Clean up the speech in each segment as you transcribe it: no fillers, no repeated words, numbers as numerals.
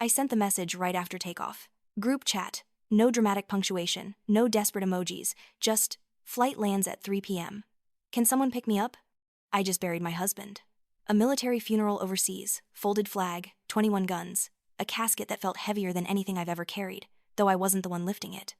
I sent the message right after takeoff. Group chat. No dramatic punctuation, no desperate emojis, just, flight lands at 3 p.m. Can someone pick me up? I just buried my husband. A military funeral overseas, folded flag, 21 guns, a casket that felt heavier than anything I've ever carried, though I wasn't the one lifting it.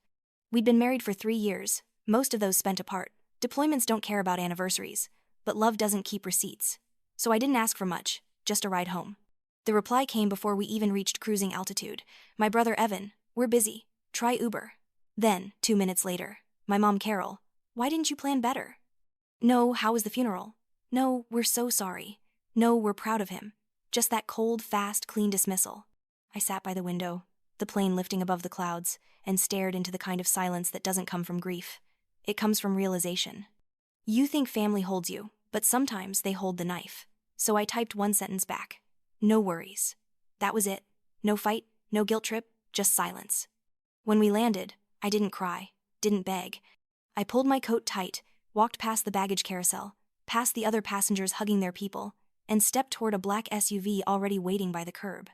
We'd been married for 3 years, most of those spent apart. Deployments don't care about anniversaries, but love doesn't keep receipts. So I didn't ask for much, just a ride home. The reply came before we even reached cruising altitude. My brother Evan, we're busy. Try Uber. Then, 2 minutes later, my mom Carol, why didn't you plan better? No, how was the funeral? No, we're so sorry. No, we're proud of him. Just that cold, fast, clean dismissal. I sat by the window, the plane lifting above the clouds, and stared into the kind of silence that doesn't come from grief. It comes from realization. You think family holds you, but sometimes they hold the knife. So I typed one sentence back. No worries. That was it. No fight, no guilt trip, just silence. When we landed, I didn't cry, didn't beg. I pulled my coat tight, walked past the baggage carousel, past the other passengers hugging their people, and stepped toward a black SUV already waiting by the curb.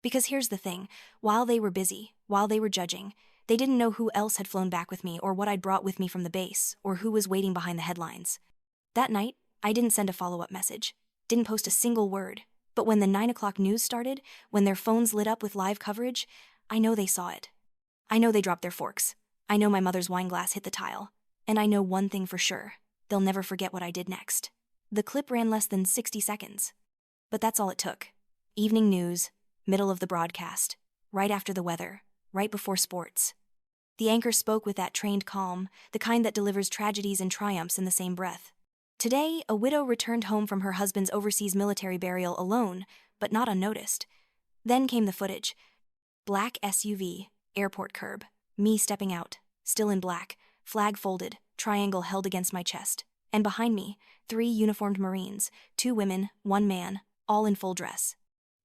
Because here's the thing, while they were busy, while they were judging, they didn't know who else had flown back with me or what I'd brought with me from the base, or who was waiting behind the headlines. That night, I didn't send a follow-up message, didn't post a single word, but when the 9 o'clock news started, when their phones lit up with live coverage, I know they saw it. I know they dropped their forks. I know my mother's wine glass hit the tile. And I know one thing for sure. They'll never forget what I did next. The clip ran less than 60 seconds. But that's all it took. Evening news, middle of the broadcast, right after the weather, right before sports. The anchor spoke with that trained calm, the kind that delivers tragedies and triumphs in the same breath. Today, a widow returned home from her husband's overseas military burial alone, but not unnoticed. Then came the footage. Black SUV, airport curb, me stepping out, still in black, flag folded, triangle held against my chest. And behind me, 3 uniformed Marines, 2 women, 1 man, all in full dress.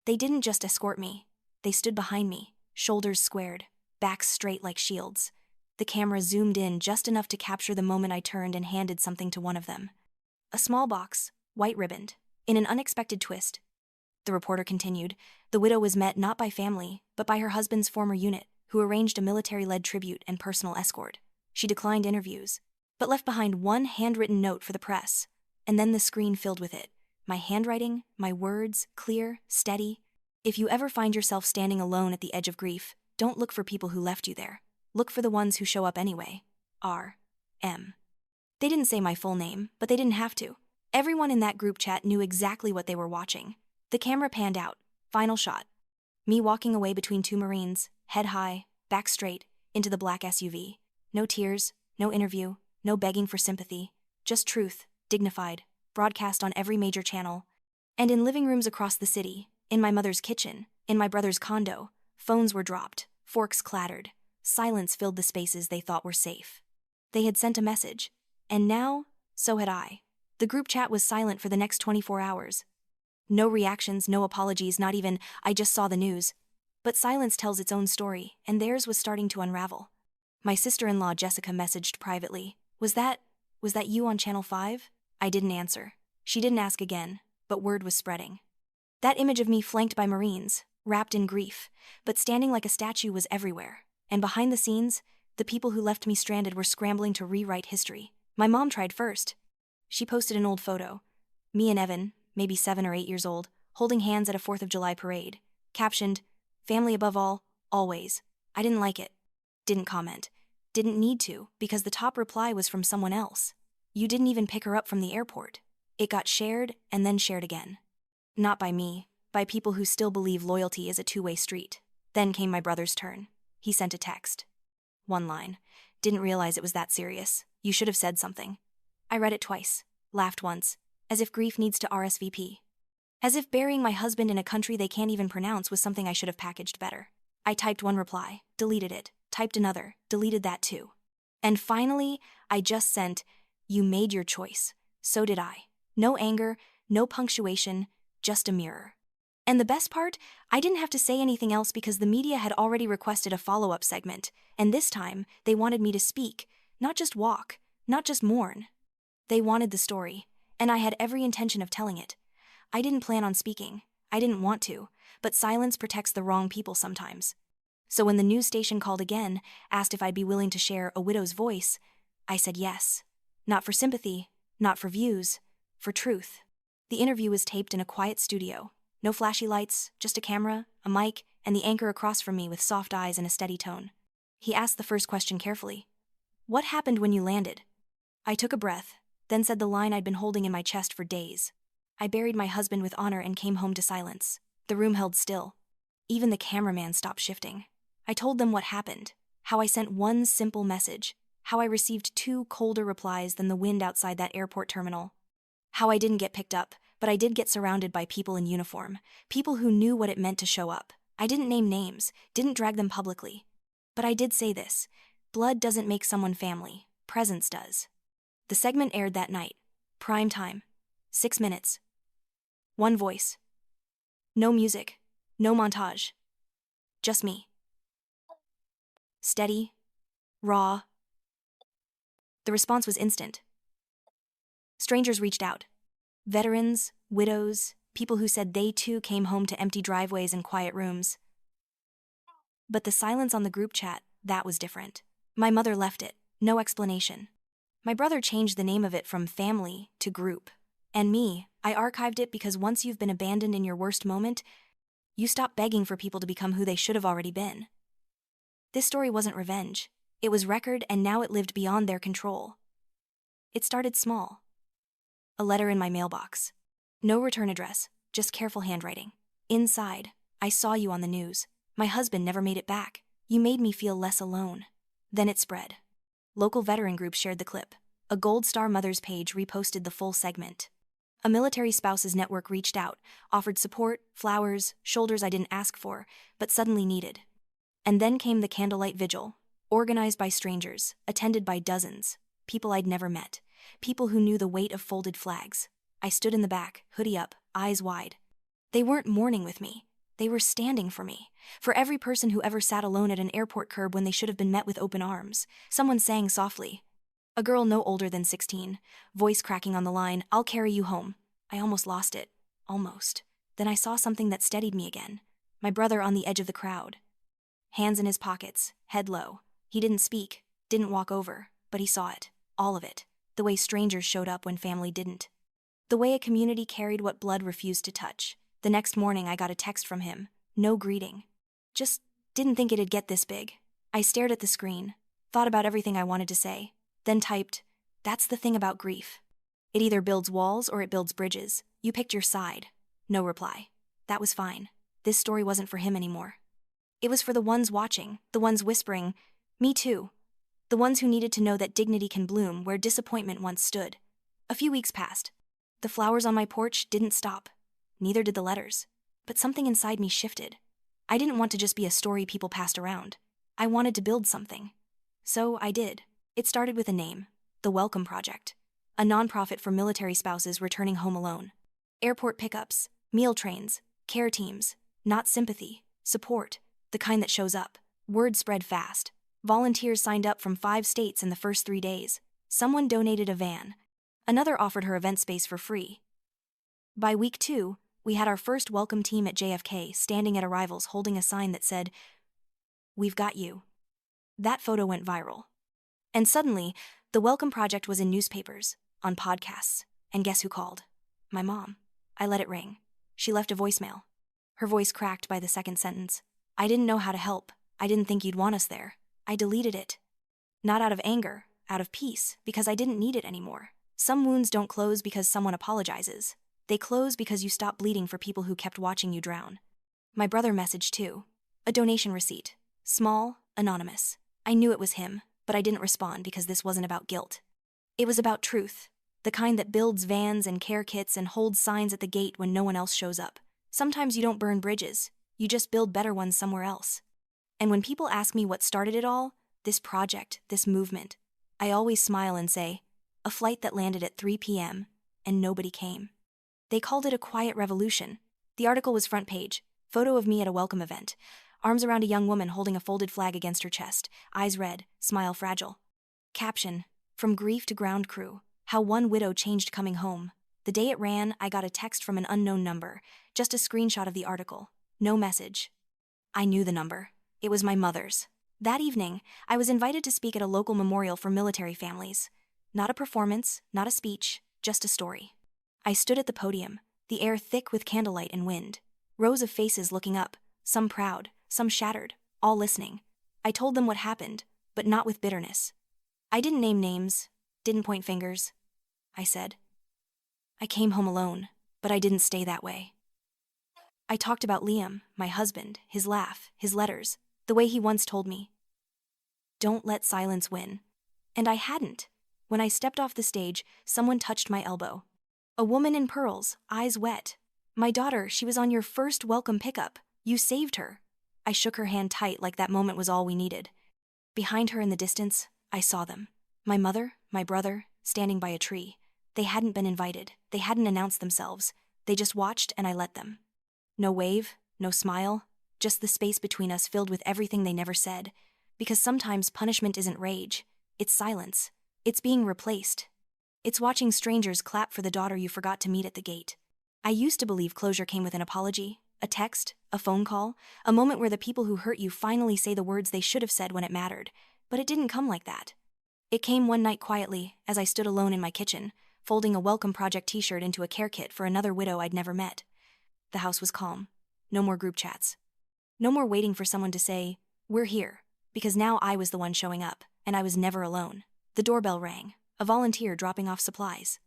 They didn't just escort me. They stood behind me, shoulders squared, backs straight like shields. The camera zoomed in just enough to capture the moment I turned and handed something to one of them. A small box, white ribboned, in an unexpected twist. The reporter continued, the widow was met not by family, but by her husband's former unit, who arranged a military-led tribute and personal escort. She declined interviews, but left behind one handwritten note for the press, and then the screen filled with it. My handwriting, my words, clear, steady. If you ever find yourself standing alone at the edge of grief, don't look for people who left you there. Look for the ones who show up anyway. R.M. They didn't say my full name, but they didn't have to. Everyone in that group chat knew exactly what they were watching. The camera panned out. Final shot. Me walking away between 2 Marines, head high, back straight, into the black SUV. No tears, no interview, no begging for sympathy. Just truth, dignified, broadcast on every major channel. And in living rooms across the city, in my mother's kitchen, in my brother's condo, phones were dropped, forks clattered. Silence filled the spaces they thought were safe. They had sent a message. And now, so had I. The group chat was silent for the next 24 hours. No reactions, no apologies, not even, I just saw the news. But silence tells its own story, and theirs was starting to unravel. My sister-in-law Jessica messaged privately, Was that you on Channel 5? I didn't answer. She didn't ask again, but word was spreading. That image of me flanked by Marines, wrapped in grief, but standing like a statue was everywhere. And behind the scenes, the people who left me stranded were scrambling to rewrite history. My mom tried first. She posted an old photo. Me and Evan, maybe 7 or 8 years old, holding hands at a 4th of July parade. Captioned, family above all, always. I didn't like it. Didn't comment. Didn't need to, because the top reply was from someone else. You didn't even pick her up from the airport. It got shared and then shared again. Not by me, by people who still believe loyalty is a two-way street. Then came my brother's turn. He sent a text. 1 line. Didn't realize it was that serious. You should have said something. I read it twice, laughed once, as if grief needs to RSVP. As if burying my husband in a country they can't even pronounce was something I should have packaged better. I typed 1 reply, deleted it, typed another, deleted that too. And finally, I just sent, you made your choice. So did I. No anger, no punctuation, just a mirror. And the best part, I didn't have to say anything else because the media had already requested a follow-up segment, and this time, they wanted me to speak, not just walk, not just mourn. They wanted the story, and I had every intention of telling it. I didn't plan on speaking. I didn't want to. but silence protects the wrong people sometimes. So when the news station called again, asked if I'd be willing to share a widow's voice, I said yes. Not for sympathy, not for views, for truth. The interview was taped in a quiet studio. No flashy lights, just a camera, a mic, and the anchor across from me with soft eyes and a steady tone. He asked the first question carefully. What happened when you landed? I took a breath, then said the line I'd been holding in my chest for days. I buried my husband with honor and came home to silence. The room held still. Even the cameraman stopped shifting. I told them what happened, how I sent one simple message, how I received 2 colder replies than the wind outside that airport terminal. How I didn't get picked up, but I did get surrounded by people in uniform, people who knew what it meant to show up. I didn't name names, didn't drag them publicly. But I did say this: blood doesn't make someone family, presence does. The segment aired that night. Prime time. 6 minutes. One voice. No music, no montage. Just me. Steady, raw. The response was instant. Strangers reached out. Veterans, widows, people who said they too came home to empty driveways and quiet rooms. But the silence on the group chat, that was different. My mother left it, no explanation. My brother changed the name of it from family to group. And me, I archived it because once you've been abandoned in your worst moment, you stop begging for people to become who they should have already been. This story wasn't revenge. It was record, and now it lived beyond their control. It started small. A letter in my mailbox. No return address, just careful handwriting. Inside, I saw you on the news. My husband never made it back. You made me feel less alone. Then it spread. Local veteran groups shared the clip. A Gold Star Mothers page reposted the full segment. A military spouses network reached out, offered support, flowers, shoulders I didn't ask for, but suddenly needed. And then came the candlelight vigil, organized by strangers, attended by dozens, people I'd never met, people who knew the weight of folded flags. I stood in the back, hoodie up, eyes wide. They weren't mourning with me. They were standing for me, for every person who ever sat alone at an airport curb when they should have been met with open arms. Someone sang softly. A girl no older than 16, voice cracking on the line, "I'll carry you home." I almost lost it. Almost. Then I saw something that steadied me again. My brother on the edge of the crowd. Hands in his pockets, head low. He didn't speak, didn't walk over, but he saw it. All of it. The way strangers showed up when family didn't. The way a community carried what blood refused to touch. The next morning I got a text from him. No greeting. Just didn't think it'd get this big. I stared at the screen, thought about everything I wanted to say, then typed, "That's the thing about grief. It either builds walls or it builds bridges. You picked your side." No reply. That was fine. This story wasn't for him anymore. It was for the ones watching, the ones whispering, "Me too." The ones who needed to know that dignity can bloom where disappointment once stood. A few weeks passed. The flowers on my porch didn't stop. Neither did the letters. But something inside me shifted. I didn't want to just be a story people passed around. I wanted to build something. So I did. It started with a name, the Welcome Project, a nonprofit for military spouses returning home alone. Airport pickups, meal trains, care teams, not sympathy, support, the kind that shows up. Word spread fast. Volunteers signed up from 5 states in the first 3 days. Someone donated a van. Another offered her event space for free. By week 2, we had our first welcome team at JFK standing at arrivals holding a sign that said, "We've got you." That photo went viral. And suddenly, the Welcome Project was in newspapers, on podcasts, and guess who called? My mom. I let it ring. She left a voicemail. Her voice cracked by the second sentence. "I didn't know how to help. I didn't think you'd want us there. I deleted it. Not out of anger, out of peace, because I didn't need it anymore. Some wounds don't close because someone apologizes. They close because you stop bleeding for people who kept watching you drown." My brother messaged too. A donation receipt. Small, anonymous. I knew it was him, but I didn't respond because this wasn't about guilt. It was about truth. The kind that builds vans and care kits and holds signs at the gate when no one else shows up. Sometimes you don't burn bridges. You just build better ones somewhere else. And when people ask me what started it all, this project, this movement, I always smile and say, a flight that landed at 3 p.m. and nobody came. They called it a quiet revolution. The article was front page, photo of me at a welcome event, arms around a young woman holding a folded flag against her chest, eyes red, smile fragile. Caption, "From grief to ground crew, how one widow changed coming home." The day it ran, I got a text from an unknown number, just a screenshot of the article. No message. I knew the number. It was my mother's. That evening, I was invited to speak at a local memorial for military families. Not a performance, not a speech, just a story. I stood at the podium, the air thick with candlelight and wind. Rows of faces looking up, some proud, some shattered, all listening. I told them what happened, but not with bitterness. I didn't name names, didn't point fingers. I said, I came home alone, but I didn't stay that way. I talked about Liam, my husband, his laugh, his letters, the way he once told me, don't let silence win. And I hadn't. When I stepped off the stage, someone touched my elbow. A woman in pearls, eyes wet. My daughter, she was on your first welcome pickup. You saved her. I shook her hand tight like that moment was all we needed. Behind her in the distance, I saw them. My mother, my brother, standing by a tree. They hadn't been invited. They hadn't announced themselves. They just watched and I let them. No wave, no smile, just the space between us filled with everything they never said. Because sometimes punishment isn't rage, it's silence. It's being replaced. It's watching strangers clap for the daughter you forgot to meet at the gate. I used to believe closure came with an apology, a text, a phone call, a moment where the people who hurt you finally say the words they should have said when it mattered. But it didn't come like that. It came one night quietly, as I stood alone in my kitchen, folding a Welcome Project t-shirt into a care kit for another widow I'd never met. The house was calm. No more group chats. No more waiting for someone to say, we're here, because now I was the one showing up, and I was never alone. The doorbell rang, a volunteer dropping off supplies.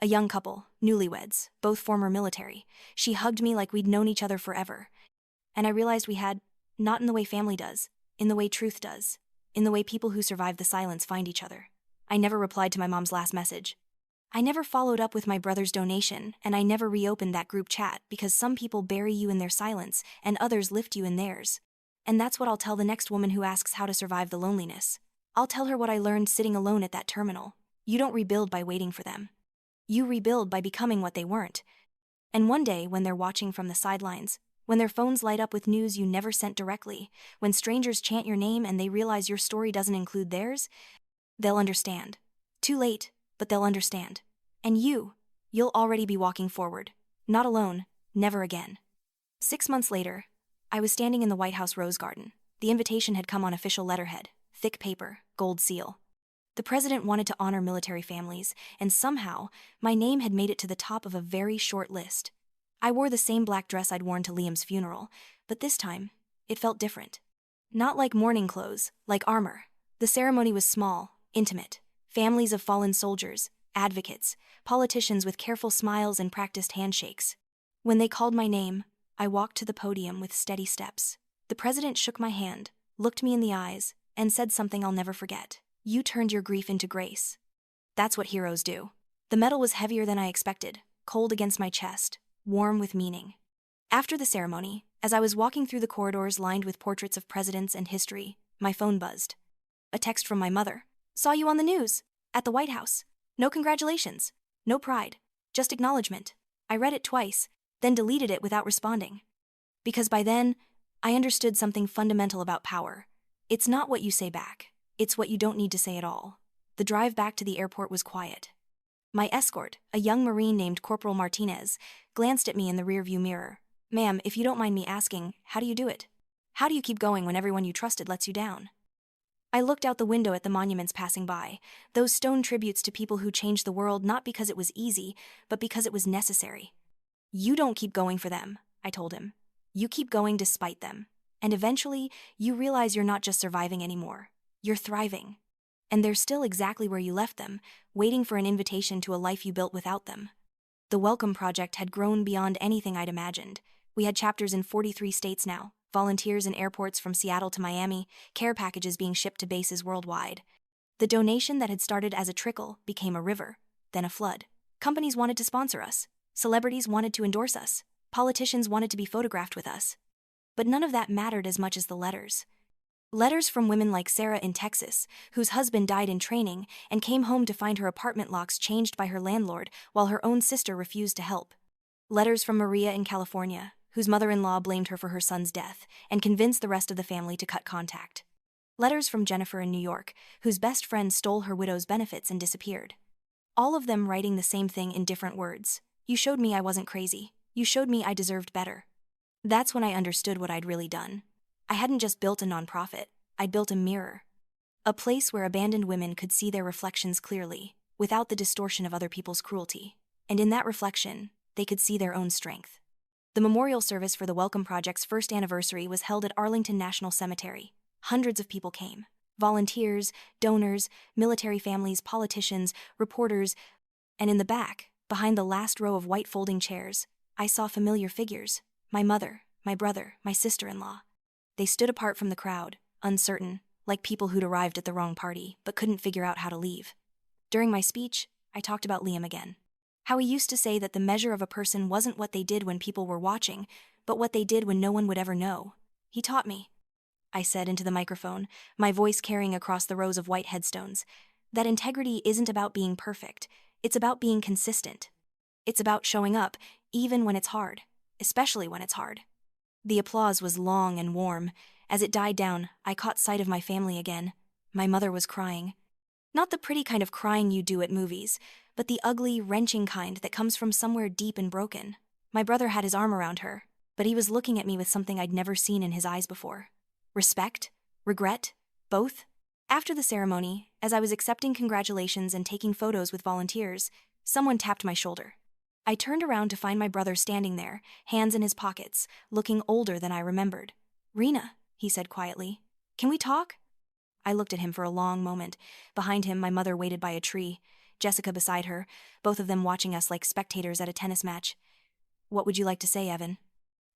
A young couple, newlyweds, both former military. She hugged me like we'd known each other forever. And I realized we had, not in the way family does, in the way truth does, in the way people who survive the silence find each other. I never replied to my mom's last message. I never followed up with my brother's donation, and I never reopened that group chat because some people bury you in their silence and others lift you in theirs. And that's what I'll tell the next woman who asks how to survive the loneliness. I'll tell her what I learned sitting alone at that terminal. You don't rebuild by waiting for them. You rebuild by becoming what they weren't. And one day, when they're watching from the sidelines, when their phones light up with news you never sent directly, when strangers chant your name and they realize your story doesn't include theirs, they'll understand. Too late, but they'll understand. And you'll already be walking forward. Not alone, never again. 6 months later, I was standing in the White House Rose Garden. The invitation had come on official letterhead, thick paper, gold seal. The president wanted to honor military families, and somehow, my name had made it to the top of a very short list. I wore the same black dress I'd worn to Liam's funeral, but this time, it felt different. Not like mourning clothes, like armor. The ceremony was small, intimate. Families of fallen soldiers, advocates, politicians with careful smiles and practiced handshakes. When they called my name, I walked to the podium with steady steps. The president shook my hand, looked me in the eyes, and said something I'll never forget. You turned your grief into grace. That's what heroes do. The medal was heavier than I expected, cold against my chest, warm with meaning. After the ceremony, as I was walking through the corridors lined with portraits of presidents and history, my phone buzzed. A text from my mother. Saw you on the news, at the White House. No congratulations, no pride, just acknowledgement. I read it twice, then deleted it without responding. Because by then, I understood something fundamental about power. It's not what you say back. It's what you don't need to say at all. The drive back to the airport was quiet. My escort, a young Marine named Corporal Martinez, glanced at me in the rearview mirror. Ma'am, if you don't mind me asking, how do you do it? How do you keep going when everyone you trusted lets you down? I looked out the window at the monuments passing by, those stone tributes to people who changed the world not because it was easy, but because it was necessary. You don't keep going for them, I told him. You keep going despite them. And eventually, you realize you're not just surviving anymore. You're thriving. And they're still exactly where you left them, waiting for an invitation to a life you built without them. The Welcome Project had grown beyond anything I'd imagined. We had chapters in 43 states now, volunteers in airports from Seattle to Miami, care packages being shipped to bases worldwide. The donation that had started as a trickle became a river, then a flood. Companies wanted to sponsor us. Celebrities wanted to endorse us. Politicians wanted to be photographed with us. But none of that mattered as much as the letters. Letters from women like Sarah in Texas, whose husband died in training and came home to find her apartment locks changed by her landlord while her own sister refused to help. Letters from Maria in California, whose mother-in-law blamed her for her son's death and convinced the rest of the family to cut contact. Letters from Jennifer in New York, whose best friend stole her widow's benefits and disappeared. All of them writing the same thing in different words. You showed me I wasn't crazy. You showed me I deserved better. That's when I understood what I'd really done. I hadn't just built a nonprofit, I'd built a mirror. A place where abandoned women could see their reflections clearly, without the distortion of other people's cruelty. And in that reflection, they could see their own strength. The memorial service for the Welcome Project's first anniversary was held at Arlington National Cemetery. Hundreds of people came. Volunteers, donors, military families, politicians, reporters, and in the back, behind the last row of white folding chairs, I saw familiar figures. My mother, my brother, my sister-in-law. They stood apart from the crowd, uncertain, like people who'd arrived at the wrong party, but couldn't figure out how to leave. During my speech, I talked about Liam again. How he used to say that the measure of a person wasn't what they did when people were watching, but what they did when no one would ever know. He taught me, I said into the microphone, my voice carrying across the rows of white headstones, that integrity isn't about being perfect, it's about being consistent. It's about showing up, even when it's hard, especially when it's hard. The applause was long and warm. As it died down, I caught sight of my family again. My mother was crying. Not the pretty kind of crying you do at movies, but the ugly, wrenching kind that comes from somewhere deep and broken. My brother had his arm around her, but he was looking at me with something I'd never seen in his eyes before. Respect? Regret? Both? After the ceremony, as I was accepting congratulations and taking photos with volunteers, someone tapped my shoulder. I turned around to find my brother standing there, hands in his pockets, looking older than I remembered. "Rena," he said quietly, "can we talk?" I looked at him for a long moment. Behind him, my mother waited by a tree, Jessica beside her, both of them watching us like spectators at a tennis match. "What would you like to say, Evan?"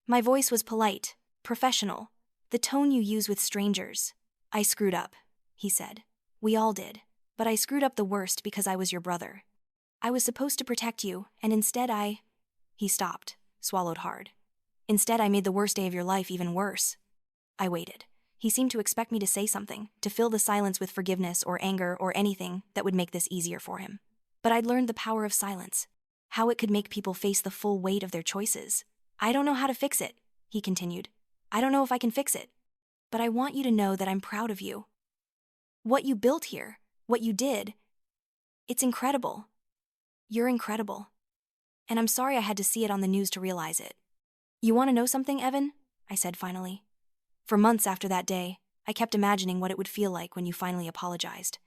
My voice was polite, professional, the tone you use with strangers. "I screwed up," he said. "We all did. But I screwed up the worst because I was your brother. I was supposed to protect you, and instead He stopped, swallowed hard. "Instead, I made the worst day of your life even worse." I waited. He seemed to expect me to say something, to fill the silence with forgiveness or anger or anything that would make this easier for him. But I'd learned the power of silence, how it could make people face the full weight of their choices. "I don't know how to fix it," he continued. "I don't know if I can fix it. But I want you to know that I'm proud of you. What you built here, what you did, it's incredible. You're incredible. And I'm sorry I had to see it on the news to realize it." "You want to know something, Evan?" I said finally. For months after that day, I kept imagining what it would feel like when you finally apologized.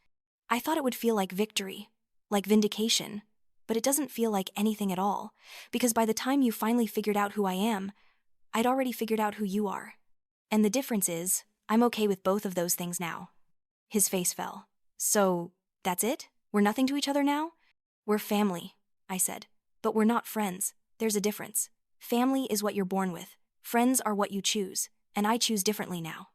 I thought it would feel like victory, like vindication, but it doesn't feel like anything at all, because by the time you finally figured out who I am, I'd already figured out who you are. And the difference is, I'm okay with both of those things now. His face fell. "So, that's it? We're nothing to each other now?" "We're family," I said. "But we're not friends. There's a difference. Family is what you're born with. Friends are what you choose, and I choose differently now."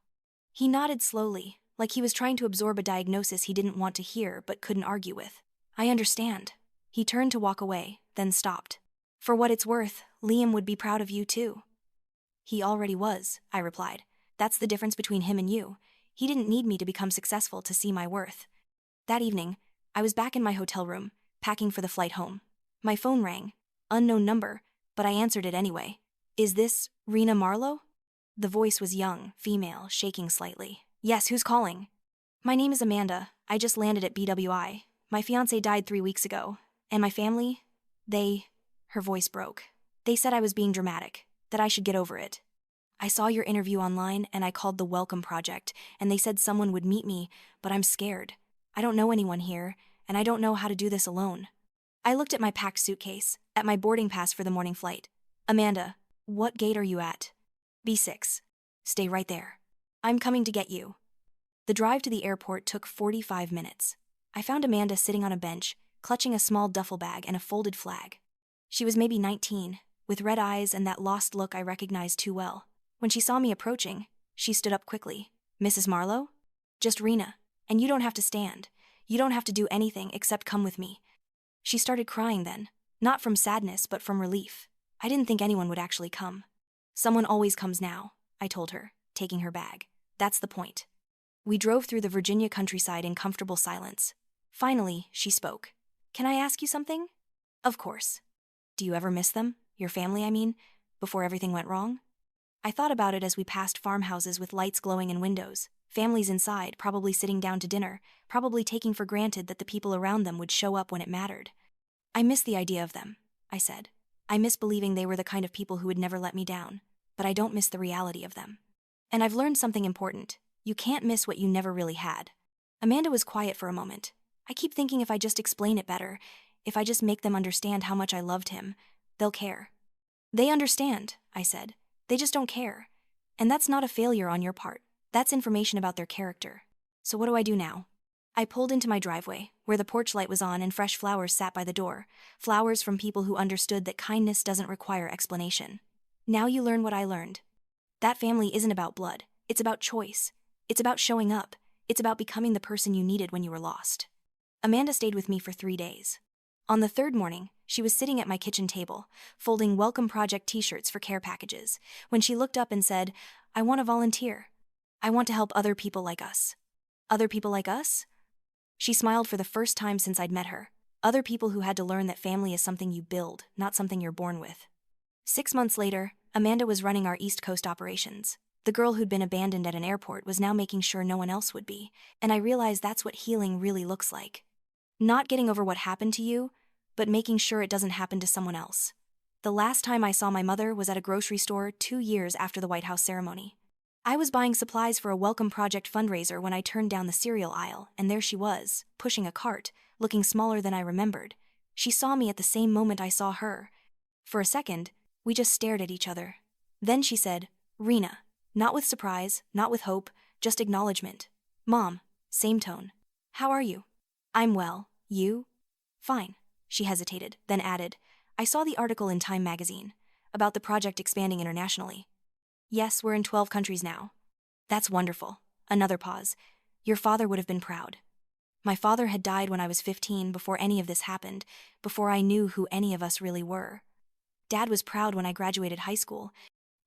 He nodded slowly, like he was trying to absorb a diagnosis he didn't want to hear but couldn't argue with. "I understand." He turned to walk away, then stopped. "For what it's worth, Liam would be proud of you too." "He already was," I replied. "That's the difference between him and you. He didn't need me to become successful to see my worth." That evening, I was back in my hotel room, packing for the flight home. My phone rang. Unknown number, but I answered it anyway. "Is this Rena Marlowe?" The voice was young, female, shaking slightly. "Yes, who's calling?" "My name is Amanda. I just landed at BWI. My fiancé died 3 weeks ago. And my family, her voice broke. "They said I was being dramatic, that I should get over it. I saw your interview online and I called the Welcome Project, and they said someone would meet me, but I'm scared. I don't know anyone here, and I don't know how to do this alone." I looked at my packed suitcase, at my boarding pass for the morning flight. "Amanda, what gate are you at?" "B6. Stay right there. I'm coming to get you." The drive to the airport took 45 minutes. I found Amanda sitting on a bench, clutching a small duffel bag and a folded flag. She was maybe 19, with red eyes and that lost look I recognized too well. When she saw me approaching, she stood up quickly. "Mrs. Marlowe?" "Just Rena. And you don't have to stand. You don't have to do anything except come with me." She started crying then, not from sadness but from relief. I didn't think anyone would actually come. "Someone always comes now," I told her, taking her bag. "That's the point." We drove through the Virginia countryside in comfortable silence. Finally, she spoke. "Can I ask you something?" "Of course." "Do you ever miss them? Your family, I mean, before everything went wrong?" I thought about it as we passed farmhouses with lights glowing in windows, families inside, probably sitting down to dinner, probably taking for granted that the people around them would show up when it mattered. "I miss the idea of them," I said. "I miss believing they were the kind of people who would never let me down. but I don't miss the reality of them. And I've learned something important. You can't miss what you never really had. Amanda was quiet for a moment. I keep thinking if I just explain it better, if I just make them understand how much I loved him, they'll care. They understand, I said. They just don't care. And that's not a failure on your part. That's information about their character. So what do I do now? I pulled into my driveway, where the porch light was on and fresh flowers sat by the door, flowers from people who understood that kindness doesn't require explanation. Now you learn what I learned. That family isn't about blood. It's about choice. It's about showing up. It's about becoming the person you needed when you were lost. Amanda stayed with me for 3 days. On the third morning, she was sitting at my kitchen table, folding Welcome Project t-shirts for care packages, when she looked up and said, "I want to volunteer. I want to help other people like us." Other people like us? She smiled for the first time since I'd met her. Other people who had to learn that family is something you build, not something you're born with. 6 months later, Amanda was running our East Coast operations. The girl who'd been abandoned at an airport was now making sure no one else would be, and I realized that's what healing really looks like. Not getting over what happened to you, but making sure it doesn't happen to someone else. The last time I saw my mother was at a grocery store 2 years after the White House ceremony. I was buying supplies for a Welcome Project fundraiser when I turned down the cereal aisle, and there she was, pushing a cart, looking smaller than I remembered. She saw me at the same moment I saw her. For a second, we just stared at each other. Then she said, "Rena," not with surprise, not with hope, just acknowledgement. "Mom," same tone. "How are you?" "I'm well, you?" "Fine." She hesitated, then added, "I saw the article in Time magazine about the project expanding internationally." "Yes, we're in 12 countries now." "That's wonderful." Another pause. "Your father would have been proud." My father had died when I was 15, before any of this happened, before I knew who any of us really were. "Dad was proud when I graduated high school,"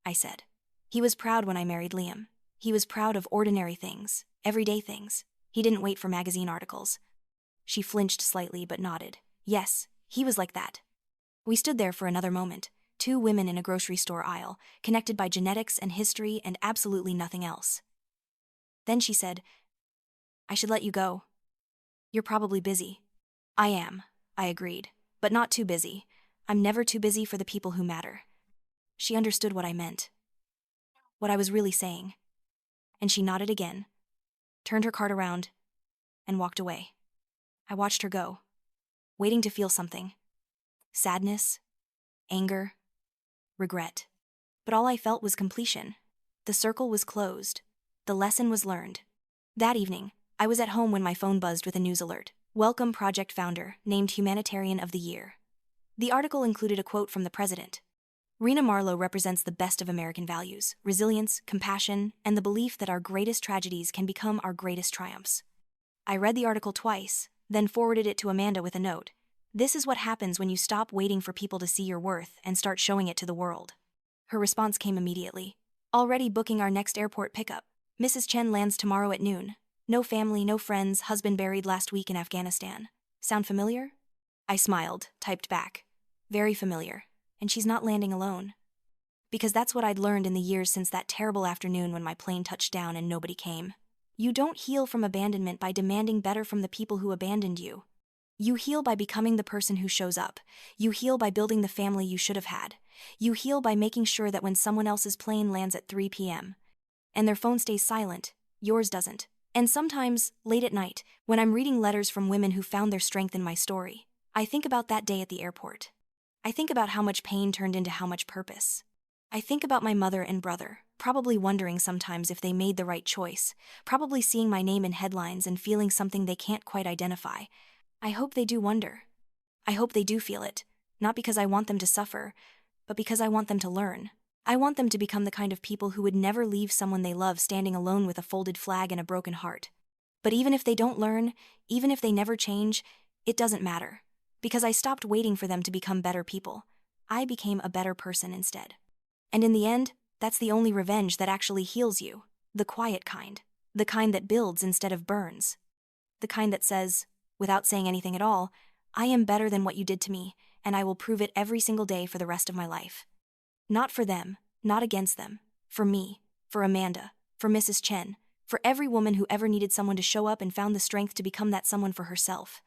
I said. "He was proud when I married Liam. He was proud of ordinary things, everyday things. He didn't wait for magazine articles." She flinched slightly but nodded. "Yes, he was like that." We stood there for another moment, 2 women in a grocery store aisle, connected by genetics and history and absolutely nothing else. Then she said, "I should let you go. You're probably busy." "I am," I agreed, "but not too busy. I'm never too busy for the people who matter." She understood what I meant, what I was really saying. And she nodded again, turned her cart around, and walked away. I watched her go, waiting to feel something. Sadness, anger, regret. But all I felt was completion. The circle was closed. The lesson was learned. That evening, I was at home when my phone buzzed with a news alert. Welcome Project founder named Humanitarian of the Year. The article included a quote from the president. "Rena Marlowe represents the best of American values, resilience, compassion, and the belief that our greatest tragedies can become our greatest triumphs." I read the article twice, then forwarded it to Amanda with a note. "This is what happens when you stop waiting for people to see your worth and start showing it to the world." Her response came immediately. "Already booking our next airport pickup. Mrs. Chen lands tomorrow at noon. No family, no friends, husband buried last week in Afghanistan. Sound familiar?" I smiled, typed back. "Very familiar. And she's not landing alone." Because that's what I'd learned in the years since that terrible afternoon when my plane touched down and nobody came. You don't heal from abandonment by demanding better from the people who abandoned you. You heal by becoming the person who shows up. You heal by building the family you should have had. You heal by making sure that when someone else's plane lands at 3 p.m. and their phone stays silent, yours doesn't. And sometimes, late at night, when I'm reading letters from women who found their strength in my story, I think about that day at the airport. I think about how much pain turned into how much purpose. I think about my mother and brother, probably wondering sometimes if they made the right choice, probably seeing my name in headlines and feeling something they can't quite identify. I hope they do wonder. I hope they do feel it, not because I want them to suffer, but because I want them to learn. I want them to become the kind of people who would never leave someone they love standing alone with a folded flag and a broken heart. But even if they don't learn, even if they never change, it doesn't matter. Because I stopped waiting for them to become better people. I became a better person instead. And in the end, that's the only revenge that actually heals you. The quiet kind. The kind that builds instead of burns. The kind that says, without saying anything at all, "I am better than what you did to me, and I will prove it every single day for the rest of my life." Not for them, not against them. For me, for Amanda, for Mrs. Chen, for every woman who ever needed someone to show up and found the strength to become that someone for herself.